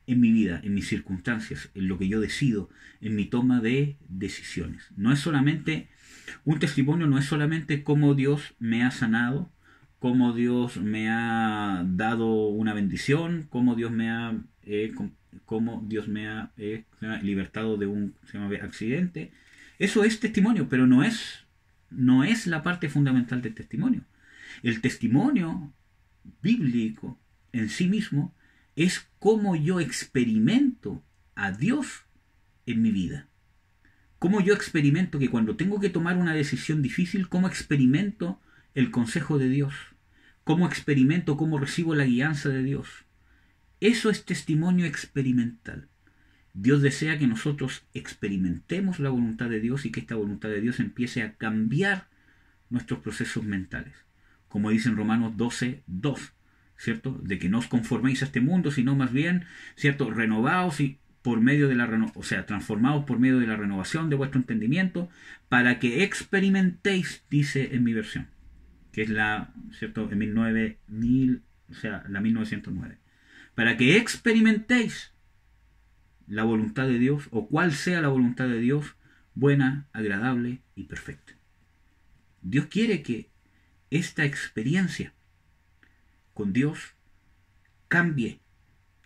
en mi vida, en mis circunstancias, en lo que yo decido, en mi toma de decisiones? No es solamente un testimonio, no es solamente cómo Dios me ha sanado, cómo Dios me ha dado una bendición, cómo Dios me ha libertado de un accidente. Eso es testimonio, pero no es la parte fundamental del testimonio. El testimonio bíblico en sí mismo es cómo yo experimento a Dios en mi vida. Cómo yo experimento que cuando tengo que tomar una decisión difícil, cómo experimento el consejo de Dios. Cómo experimento, cómo recibo la guianza de Dios. Eso es testimonio experimental. Dios desea que nosotros experimentemos la voluntad de Dios y que esta voluntad de Dios empiece a cambiar nuestros procesos mentales. Como dice en Romanos 12:2, ¿cierto? De que no os conforméis a este mundo, sino más bien, ¿cierto?, renovaos y por medio de transformados por medio de la renovación de vuestro entendimiento, para que experimentéis, dice en mi versión, que es la, ¿cierto?, en la 1909, para que experimentéis la voluntad de Dios, o cuál sea la voluntad de Dios, buena, agradable y perfecta. Dios quiere que esta experiencia con Dios cambie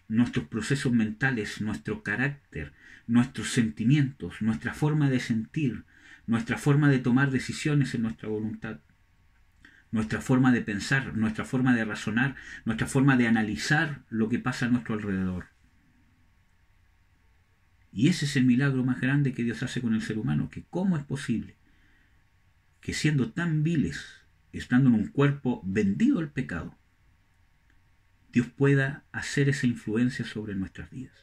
nuestros procesos mentales, nuestro carácter, nuestros sentimientos, nuestra forma de sentir, nuestra forma de tomar decisiones en nuestra voluntad, nuestra forma de pensar, nuestra forma de razonar, nuestra forma de analizar lo que pasa a nuestro alrededor. Y ese es el milagro más grande que Dios hace con el ser humano, que cómo es posible que siendo tan viles, estando en un cuerpo vendido al pecado, Dios pueda hacer esa influencia sobre nuestras vidas.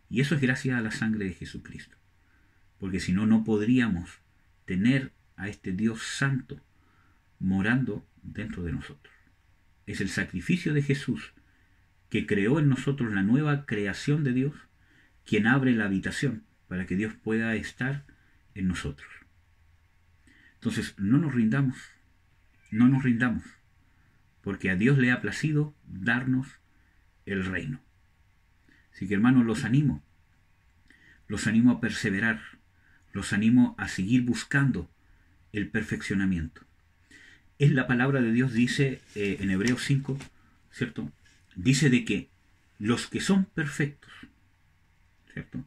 Y eso es gracias a la sangre de Jesucristo. Porque si no, no podríamos tener a este Dios santo morando dentro de nosotros. Es el sacrificio de Jesús que creó en nosotros la nueva creación de Dios, quien abre la habitación para que Dios pueda estar en nosotros. Entonces, no nos rindamos, no nos rindamos, porque a Dios le ha placido darnos el reino. Así que, hermanos, los animo a perseverar, los animo a seguir buscando el perfeccionamiento. Es la palabra de Dios, dice en Hebreos 5, ¿cierto? Dice de que los que son perfectos, ¿cierto?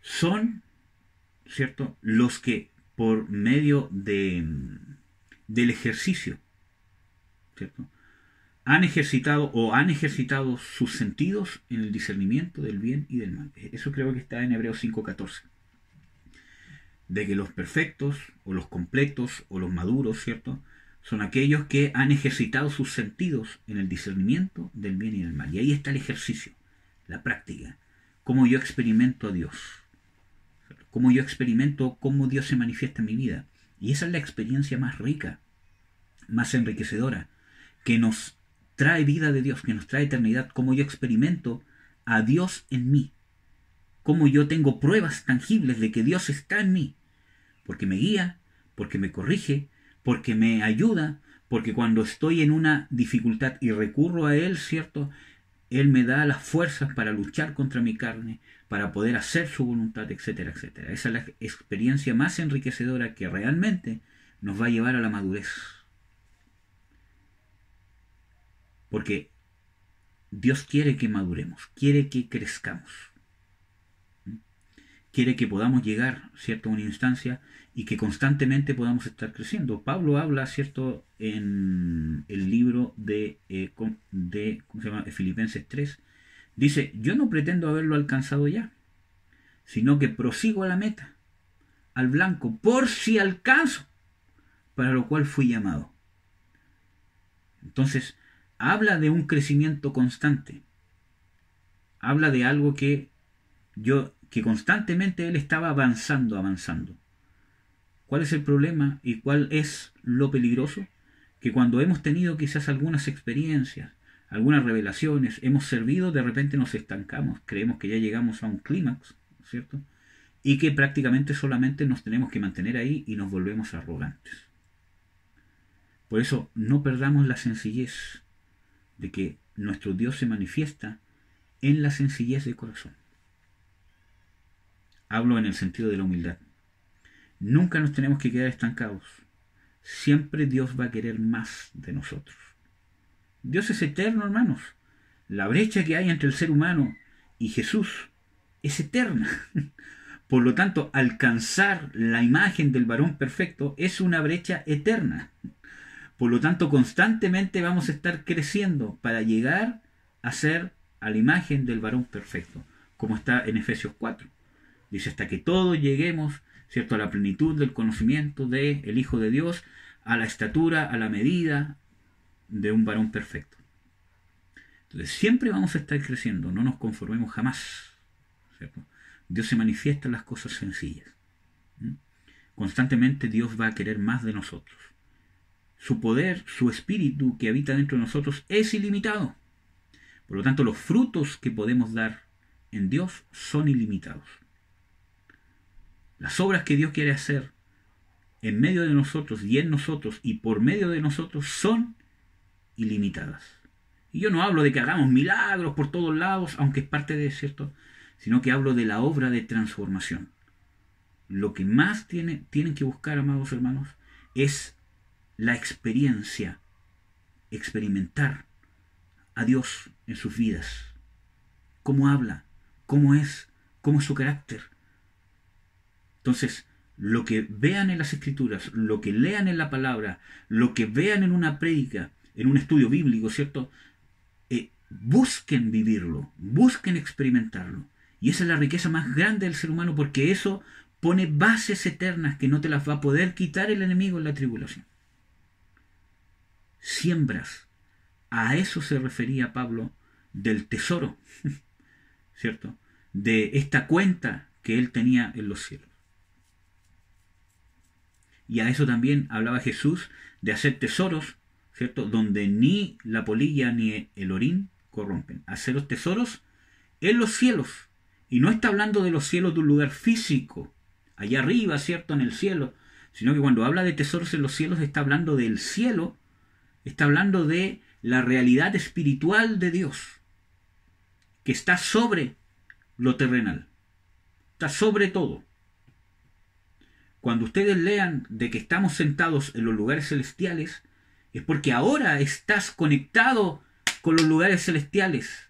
Son, ¿cierto?, los que por medio del ejercicio, ¿cierto?, han ejercitado sus sentidos en el discernimiento del bien y del mal. Eso creo que está en Hebreos 5:14. De que los perfectos, o los completos, o los maduros, ¿cierto?, son aquellos que han ejercitado sus sentidos en el discernimiento del bien y del mal. Y ahí está el ejercicio, la práctica. Cómo yo experimento a Dios. Cómo yo experimento cómo Dios se manifiesta en mi vida. Y esa es la experiencia más rica, más enriquecedora, que nos trae vida de Dios, que nos trae eternidad. Cómo yo experimento a Dios en mí. Cómo yo tengo pruebas tangibles de que Dios está en mí. Porque me guía, porque me corrige, porque me ayuda, porque cuando estoy en una dificultad y recurro a Él, ¿cierto?, Él me da las fuerzas para luchar contra mi carne, para poder hacer su voluntad, etcétera, etcétera. Esa es la experiencia más enriquecedora que realmente nos va a llevar a la madurez. Porque Dios quiere que maduremos, quiere que crezcamos. Quiere que podamos llegar, ¿cierto?, a una instancia y que constantemente podamos estar creciendo. Pablo habla, ¿cierto?, en el libro de ¿cómo se llama?, Filipenses 3. Dice, yo no pretendo haberlo alcanzado ya, sino que prosigo a la meta, al blanco, por si alcanzo, para lo cual fui llamado. Entonces, habla de un crecimiento constante. Habla de algo que constantemente él estaba avanzando. ¿Cuál es el problema y cuál es lo peligroso? Que cuando hemos tenido quizás algunas experiencias, algunas revelaciones, hemos servido, de repente nos estancamos, creemos que ya llegamos a un clímax, ¿cierto? Y que prácticamente solamente nos tenemos que mantener ahí y nos volvemos arrogantes. Por eso no perdamos la sencillez de que nuestro Dios se manifiesta en la sencillez de corazón. Hablo en el sentido de la humildad. Nunca nos tenemos que quedar estancados. Siempre Dios va a querer más de nosotros. Dios es eterno, hermanos. La brecha que hay entre el ser humano y Jesús es eterna. Por lo tanto, alcanzar la imagen del varón perfecto es una brecha eterna. Por lo tanto, constantemente vamos a estar creciendo para llegar a ser a la imagen del varón perfecto, como está en Efesios 4. Dice, hasta que todos lleguemos, ¿cierto?, a la plenitud del conocimiento del Hijo de Dios, a la estatura, a la medida de un varón perfecto. Entonces, siempre vamos a estar creciendo, no nos conformemos jamás, ¿cierto? Dios se manifiesta en las cosas sencillas. Constantemente Dios va a querer más de nosotros. Su poder, su espíritu que habita dentro de nosotros es ilimitado. Por lo tanto, los frutos que podemos dar en Dios son ilimitados. Las obras que Dios quiere hacer en medio de nosotros y en nosotros y por medio de nosotros son ilimitadas. Y yo no hablo de que hagamos milagros por todos lados, aunque es parte de cierto, sino que hablo de la obra de transformación. Lo que más tienen que buscar, amados hermanos, es la experiencia, experimentar a Dios en sus vidas. Cómo habla, cómo es su carácter. Entonces, lo que vean en las Escrituras, lo que lean en la palabra, lo que vean en una prédica, en un estudio bíblico, ¿cierto? Busquen vivirlo, busquen experimentarlo. Y esa es la riqueza más grande del ser humano, porque eso pone bases eternas que no te las va a poder quitar el enemigo en la tribulación. Siembras. A eso se refería Pablo del tesoro, ¿cierto? De esta cuenta que él tenía en los cielos. Y a eso también hablaba Jesús, de hacer tesoros, ¿cierto?, donde ni la polilla ni el orín corrompen. Haceros tesoros en los cielos. Y no está hablando de los cielos de un lugar físico, allá arriba, ¿cierto?, en el cielo, sino que cuando habla de tesoros en los cielos está hablando del cielo, está hablando de la realidad espiritual de Dios, que está sobre lo terrenal, está sobre todo. Cuando ustedes lean de que estamos sentados en los lugares celestiales, es porque ahora estás conectado con los lugares celestiales,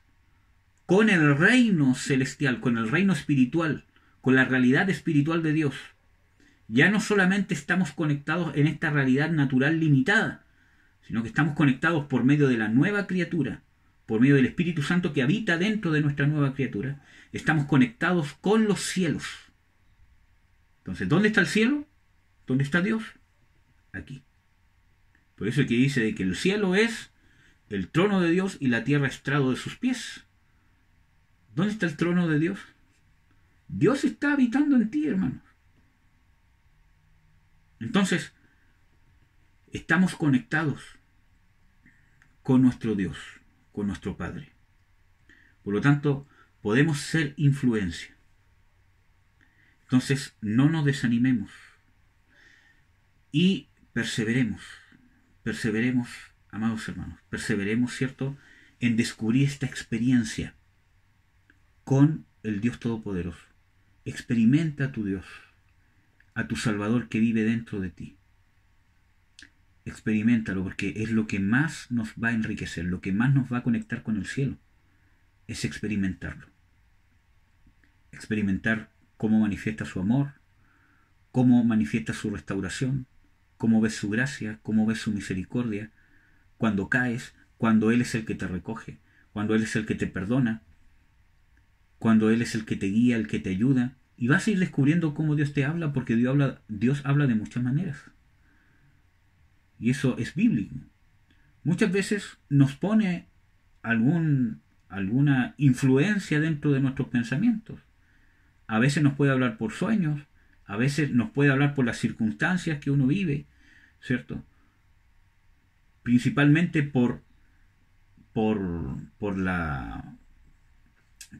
con el reino celestial, con el reino espiritual, con la realidad espiritual de Dios. Ya no solamente estamos conectados en esta realidad natural limitada, sino que estamos conectados por medio de la nueva criatura, por medio del Espíritu Santo que habita dentro de nuestra nueva criatura. Estamos conectados con los cielos. Entonces, ¿dónde está el cielo? ¿Dónde está Dios? Aquí. Por eso es que dice de que el cielo es el trono de Dios y la tierra estrado de sus pies. ¿Dónde está el trono de Dios? Dios está habitando en ti, hermano. Entonces, estamos conectados con nuestro Dios, con nuestro Padre. Por lo tanto, podemos ser influencia. Entonces, no nos desanimemos y perseveremos, amados hermanos, perseveremos, ¿cierto?, en descubrir esta experiencia con el Dios Todopoderoso. Experimenta a tu Dios, a tu Salvador que vive dentro de ti. Experiméntalo, porque es lo que más nos va a enriquecer, lo que más nos va a conectar con el cielo, es experimentarlo. Experimentar cómo manifiesta su amor, cómo manifiesta su restauración, cómo ves su gracia, cómo ves su misericordia, cuando caes, cuando Él es el que te recoge, cuando Él es el que te perdona, cuando Él es el que te guía, el que te ayuda, y vas a ir descubriendo cómo Dios te habla, porque Dios habla de muchas maneras. Y eso es bíblico. Muchas veces nos pone alguna influencia dentro de nuestros pensamientos. A veces nos puede hablar por sueños, a veces nos puede hablar por las circunstancias que uno vive, ¿cierto? Principalmente por la,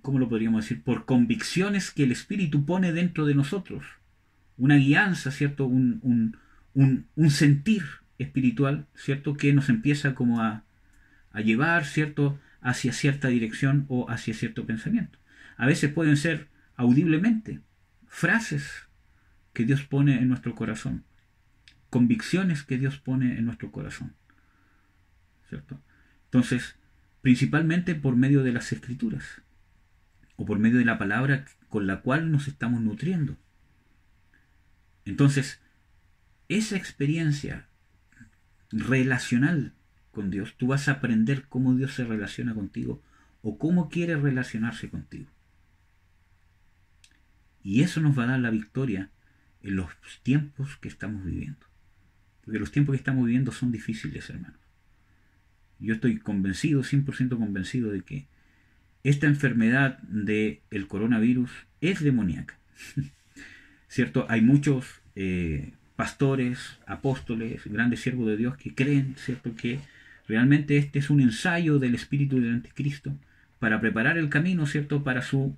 ¿cómo lo podríamos decir? Por convicciones que el Espíritu pone dentro de nosotros. Una guianza, ¿cierto? Un sentir espiritual, ¿cierto?, que nos empieza como a llevar, ¿cierto?, hacia cierta dirección o hacia cierto pensamiento. A veces pueden ser audiblemente frases que Dios pone en nuestro corazón, convicciones que Dios pone en nuestro corazón, ¿cierto? Entonces, principalmente por medio de las Escrituras o por medio de la palabra con la cual nos estamos nutriendo. Entonces, esa experiencia relacional con Dios, tú vas a aprender cómo Dios se relaciona contigo o cómo quiere relacionarse contigo. Y eso nos va a dar la victoria en los tiempos que estamos viviendo. Porque los tiempos que estamos viviendo son difíciles, hermanos. Yo estoy convencido, 100% convencido de que esta enfermedad del coronavirus es demoníaca. ¿Cierto? Hay muchos pastores, apóstoles, grandes siervos de Dios que creen, ¿cierto?, que realmente este es un ensayo del espíritu del anticristo para preparar el camino, ¿cierto?, para su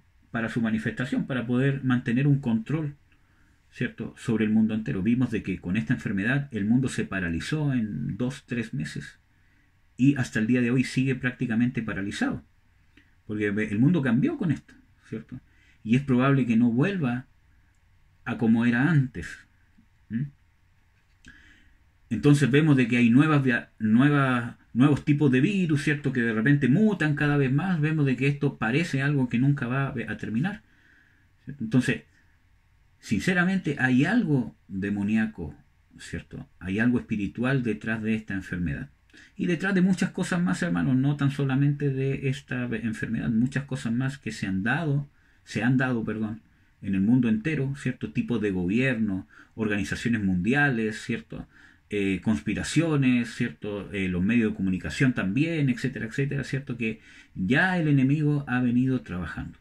manifestación, para poder mantener un control, ¿cierto?, sobre el mundo entero. Vimos de que con esta enfermedad el mundo se paralizó en 2-3 meses y hasta el día de hoy sigue prácticamente paralizado, porque el mundo cambió con esto, ¿cierto? Y es probable que no vuelva a como era antes. Entonces vemos de que hay nuevos tipos de virus, ¿cierto?, que de repente mutan cada vez más. Vemos de que esto parece algo que nunca va a terminar, ¿cierto? Entonces, sinceramente, hay algo demoníaco, ¿cierto? Hay algo espiritual detrás de esta enfermedad. Y detrás de muchas cosas más, hermanos, no tan solamente de esta enfermedad, muchas cosas más que se han dado, en el mundo entero, ¿cierto? Tipos de gobierno, organizaciones mundiales, ¿cierto? Conspiraciones, ¿cierto? Los medios de comunicación también, etcétera, etcétera, ¿cierto? Que ya el enemigo ha venido trabajando.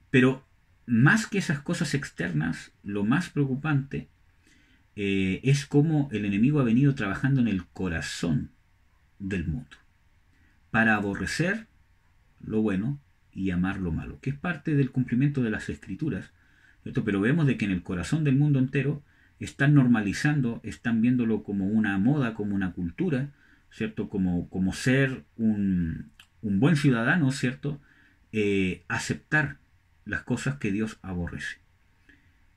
Pero más que esas cosas externas, lo más preocupante es cómo el enemigo ha venido trabajando en el corazón del mundo para aborrecer lo bueno y amar lo malo, que es parte del cumplimiento de las Escrituras, ¿cierto? Pero vemos de que en el corazón del mundo entero están normalizando, están viéndolo como una moda, como una cultura, ¿cierto? Como ser un buen ciudadano, ¿cierto? Aceptar las cosas que Dios aborrece.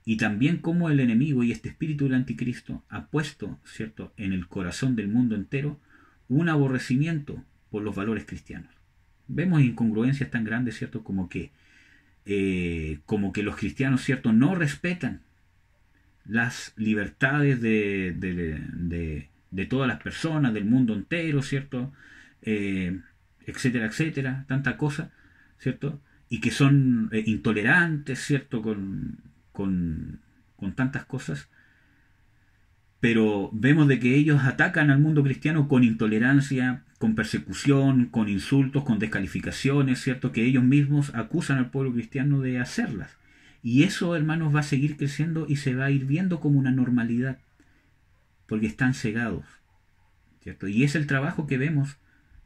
Y también como el enemigo y este espíritu del anticristo ha puesto, ¿cierto?, en el corazón del mundo entero un aborrecimiento por los valores cristianos. Vemos incongruencias tan grandes, ¿cierto?, como que los cristianos, ¿cierto?, no respetan las libertades de todas las personas, del mundo entero, ¿cierto?, etcétera, etcétera, tanta cosa, ¿cierto?, y que son intolerantes, ¿cierto?, con tantas cosas, pero vemos de que ellos atacan al mundo cristiano con intolerancia, con persecución, con insultos, con descalificaciones, ¿cierto?, que ellos mismos acusan al pueblo cristiano de hacerlas. Y eso, hermanos, va a seguir creciendo y se va a ir viendo como una normalidad, porque están cegados, ¿cierto? Y es el trabajo que vemos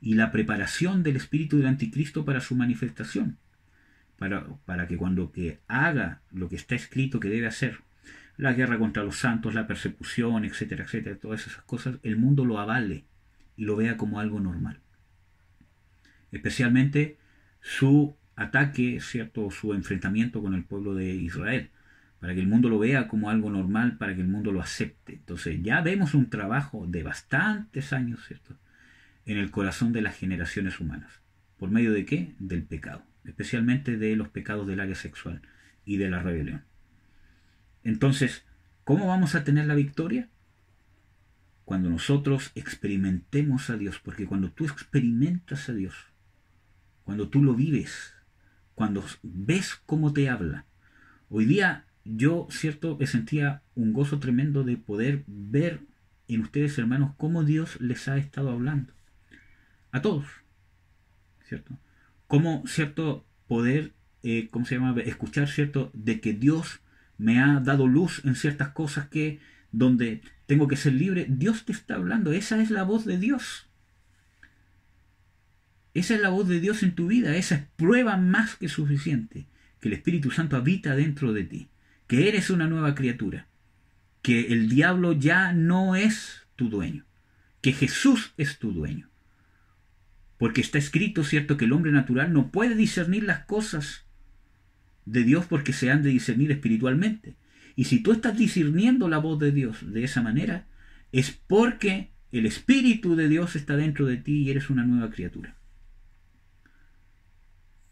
y la preparación del espíritu del anticristo para su manifestación, para que cuando que haga lo que está escrito que debe hacer, la guerra contra los santos, la persecución, etcétera, etcétera, todas esas cosas, el mundo lo avale y lo vea como algo normal. Especialmente su ataque, ¿cierto?, su enfrentamiento con el pueblo de Israel, para que el mundo lo vea como algo normal, para que el mundo lo acepte. Entonces ya vemos un trabajo de bastantes años, ¿cierto?, en el corazón de las generaciones humanas. ¿Por medio de qué? Del pecado, especialmente de los pecados del área sexual y de la rebelión. Entonces, ¿cómo vamos a tener la victoria? Cuando nosotros experimentemos a Dios, porque cuando tú experimentas a Dios, cuando tú lo vives, cuando ves cómo te habla. Hoy día yo, ¿cierto?, sentía un gozo tremendo de poder ver en ustedes, hermanos, cómo Dios les ha estado hablando. A todos, ¿cierto? Cómo, ¿cierto?, poder, escuchar, ¿cierto?, de que Dios me ha dado luz en ciertas cosas que, donde tengo que ser libre. Dios te está hablando, esa es la voz de Dios. Esa es la voz de Dios en tu vida, esa es prueba más que suficiente, que el Espíritu Santo habita dentro de ti, que eres una nueva criatura, que el diablo ya no es tu dueño, que Jesús es tu dueño. Porque está escrito, ¿cierto?, que el hombre natural no puede discernir las cosas de Dios porque se han de discernir espiritualmente. Y si tú estás discerniendo la voz de Dios de esa manera, es porque el Espíritu de Dios está dentro de ti y eres una nueva criatura.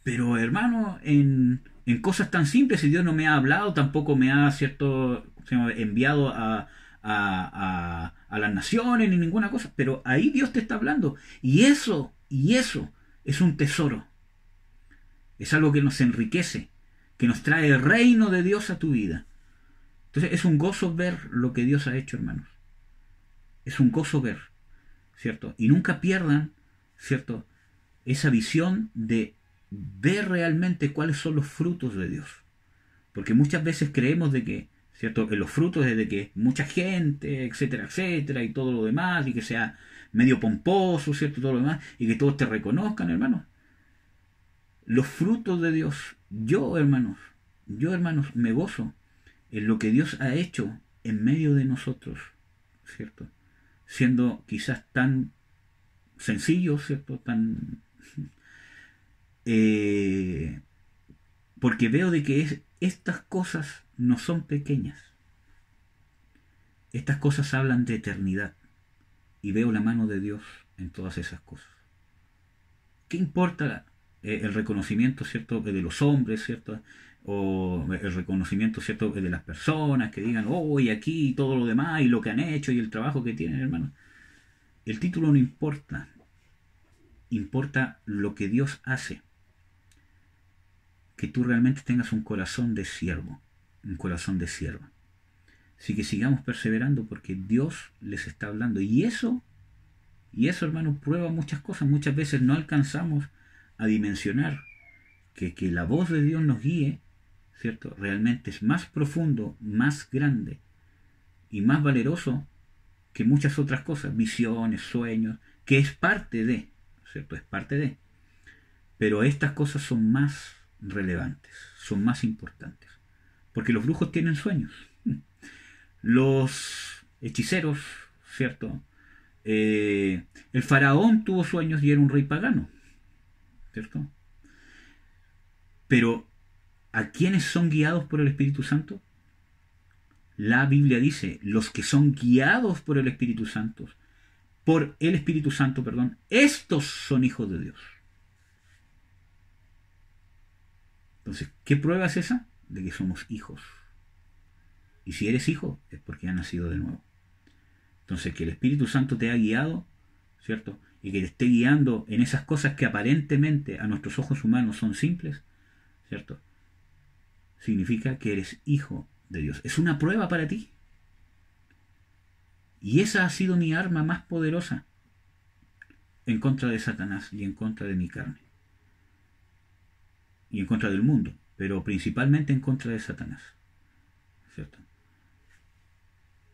Pero, hermano, en cosas tan simples, si Dios no me ha hablado, tampoco me ha, ¿cierto?, enviado a las naciones ni ninguna cosa, pero ahí Dios te está hablando. Y eso es un tesoro. Es algo que nos enriquece, que nos trae el reino de Dios a tu vida. Entonces es un gozo ver lo que Dios ha hecho, hermanos. Es un gozo ver, ¿cierto? Y nunca pierdan, ¿cierto?, esa visión de ver realmente cuáles son los frutos de Dios. Porque muchas veces creemos de que, ¿cierto?, en los frutos es de que mucha gente, etcétera, etcétera, y todo lo demás, y que sea medio pomposo, ¿cierto?, todo lo demás, y que todos te reconozcan, hermanos. Los frutos de Dios, yo, hermanos, me gozo en lo que Dios ha hecho en medio de nosotros, ¿cierto? Siendo quizás tan sencillo, ¿cierto?, tan... porque veo de que estas cosas no son pequeñas. Estas cosas hablan de eternidad. Y veo la mano de Dios en todas esas cosas. ¿Qué importa el reconocimiento, ¿cierto?, de los hombres, ¿cierto?, o el reconocimiento, ¿cierto?, de las personas que digan, oh, y aquí, y todo lo demás, y lo que han hecho, y el trabajo que tienen, hermanos? El título no importa. Importa lo que Dios hace. Que tú realmente tengas un corazón de siervo, un corazón de sierva. Así que sigamos perseverando porque Dios les está hablando. Y eso, hermano, prueba muchas cosas. Muchas veces no alcanzamos a dimensionar que la voz de Dios nos guíe, ¿cierto? Realmente es más profundo, más grande y más valeroso que muchas otras cosas, visiones, sueños, que es parte de, ¿cierto? Es parte de. Pero estas cosas son más relevantes, son más importantes. Porque los brujos tienen sueños. Los hechiceros, ¿cierto? El faraón tuvo sueños y era un rey pagano, ¿cierto? Pero ¿a quiénes son guiados por el Espíritu Santo? La Biblia dice, los que son guiados por el Espíritu Santo, estos son hijos de Dios. Entonces, ¿qué prueba es esa? De que somos hijos. Y si eres hijo, es porque has nacido de nuevo. Entonces, que el Espíritu Santo te ha guiado, ¿cierto? Y que te esté guiando en esas cosas que aparentemente a nuestros ojos humanos son simples, ¿cierto? Significa que eres hijo de Dios. Es una prueba para ti. Y esa ha sido mi arma más poderosa en contra de Satanás y en contra de mi carne. Y en contra del mundo, pero principalmente en contra de Satanás, ¿cierto?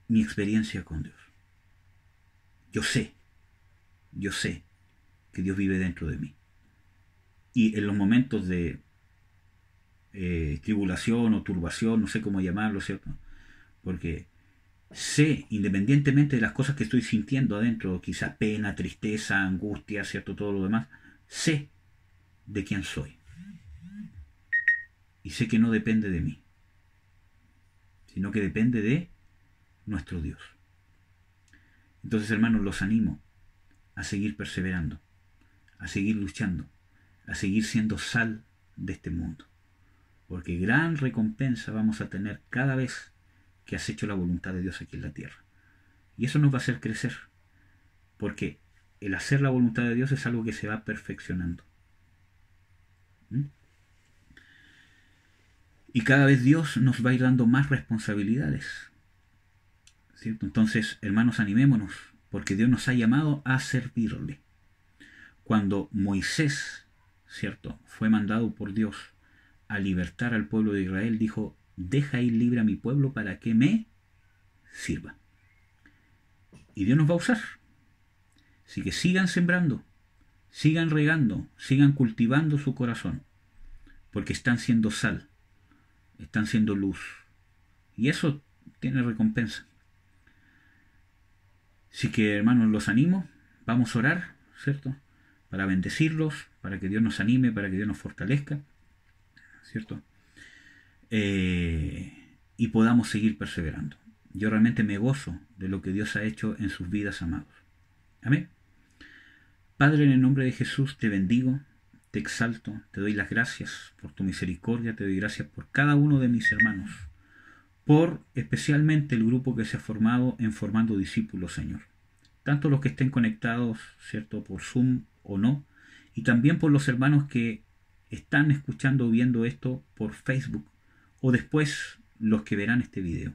Mi experiencia con Dios. Yo sé que Dios vive dentro de mí. Y en los momentos de tribulación o turbación, no sé cómo llamarlo, ¿cierto? Porque sé, independientemente de las cosas que estoy sintiendo adentro, quizás pena, tristeza, angustia, ¿cierto? Todo lo demás, sé de quién soy. Y sé que no depende de mí, sino que depende de nuestro Dios. Entonces, hermanos, los animo a seguir perseverando, a seguir luchando, a seguir siendo sal de este mundo. Porque gran recompensa vamos a tener cada vez que has hecho la voluntad de Dios aquí en la tierra. Y eso nos va a hacer crecer, porque el hacer la voluntad de Dios es algo que se va perfeccionando. Y cada vez Dios nos va a ir dando más responsabilidades, ¿cierto? Entonces, hermanos, animémonos, porque Dios nos ha llamado a servirle. Cuando Moisés, ¿cierto?, fue mandado por Dios a libertar al pueblo de Israel, dijo, deja ir libre a mi pueblo para que me sirva. Y Dios nos va a usar. Así que sigan sembrando, sigan regando, sigan cultivando su corazón, porque están siendo sal, están siendo luz. Y eso tiene recompensa. Así que, hermanos, los animo, vamos a orar, ¿cierto?, para bendecirlos, para que Dios nos anime, para que Dios nos fortalezca, ¿cierto? Y podamos seguir perseverando. Yo realmente me gozo de lo que Dios ha hecho en sus vidas, amados. Amén. Padre, en el nombre de Jesús te bendigo, te exalto, te doy las gracias por tu misericordia, te doy gracias por cada uno de mis hermanos, por especialmente el grupo que se ha formado en Formando Discípulos, Señor. Tanto los que estén conectados, ¿cierto?, por Zoom o no, y también por los hermanos que están escuchando o viendo esto por Facebook, o después los que verán este video.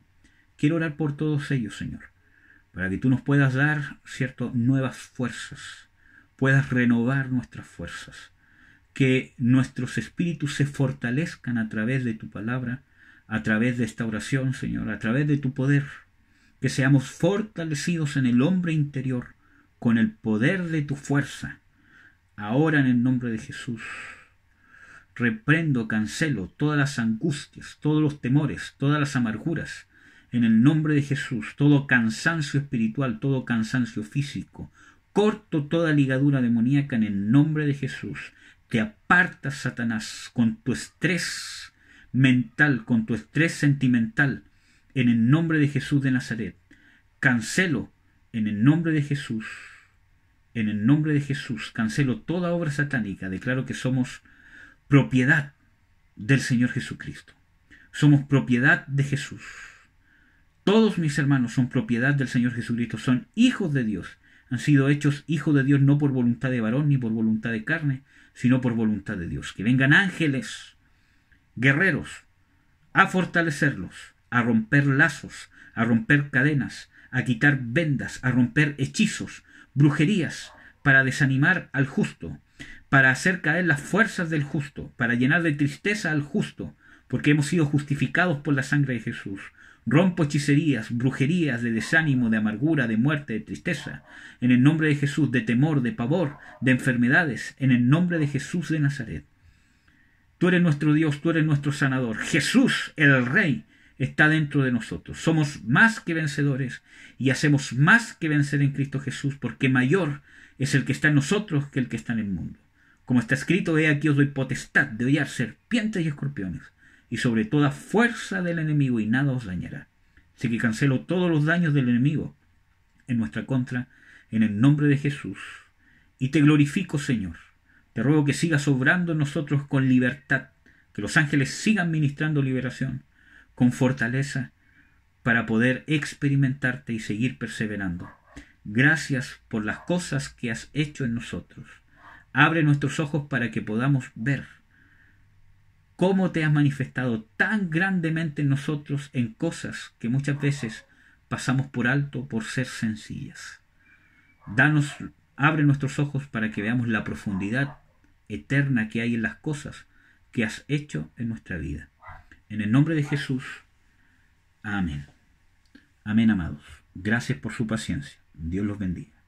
Quiero orar por todos ellos, Señor, para que tú nos puedas dar, ¿cierto?, nuevas fuerzas, puedas renovar nuestras fuerzas, que nuestros espíritus se fortalezcan a través de tu palabra, a través de esta oración, Señor, a través de tu poder, que seamos fortalecidos en el hombre interior con el poder de tu fuerza. Ahora, en el nombre de Jesús, reprendo, cancelo todas las angustias, todos los temores, todas las amarguras, en el nombre de Jesús, todo cansancio espiritual, todo cansancio físico. Corto toda ligadura demoníaca en el nombre de Jesús. Te apartas, Satanás, con tu estrés mental, con tu estrés sentimental, en el nombre de Jesús de Nazaret. Cancelo en el nombre de Jesús. En el nombre de Jesús, cancelo toda obra satánica. Declaro que somos propiedad del Señor Jesucristo. Somos propiedad de Jesús. Todos mis hermanos son propiedad del Señor Jesucristo. Son hijos de Dios. Han sido hechos hijos de Dios no por voluntad de varón ni por voluntad de carne, sino por voluntad de Dios. Que vengan ángeles, guerreros, a fortalecerlos, a romper lazos, a romper cadenas, a quitar vendas, a romper hechizos, brujerías, para desanimar al justo, para hacer caer las fuerzas del justo, para llenar de tristeza al justo, porque hemos sido justificados por la sangre de Jesús. Rompo hechicerías, brujerías de desánimo, de amargura, de muerte, de tristeza. En el nombre de Jesús, de temor, de pavor, de enfermedades. En el nombre de Jesús de Nazaret. Tú eres nuestro Dios, tú eres nuestro sanador. Jesús, el Rey, está dentro de nosotros. Somos más que vencedores y hacemos más que vencer en Cristo Jesús, porque mayor es el que está en nosotros que el que está en el mundo. Como está escrito, he aquí os doy potestad de hollar serpientes y escorpiones, y sobre toda fuerza del enemigo, y nada os dañará. Así que cancelo todos los daños del enemigo en nuestra contra, en el nombre de Jesús. Y te glorifico, Señor. Te ruego que sigas obrando en nosotros con libertad, que los ángeles sigan ministrando liberación, con fortaleza, para poder experimentarte y seguir perseverando. Gracias por las cosas que has hecho en nosotros. Abre nuestros ojos para que podamos ver cómo te has manifestado tan grandemente en nosotros en cosas que muchas veces pasamos por alto por ser sencillas. Abre nuestros ojos para que veamos la profundidad eterna que hay en las cosas que has hecho en nuestra vida. En el nombre de Jesús. Amén. Amén, amados. Gracias por su paciencia. Dios los bendiga.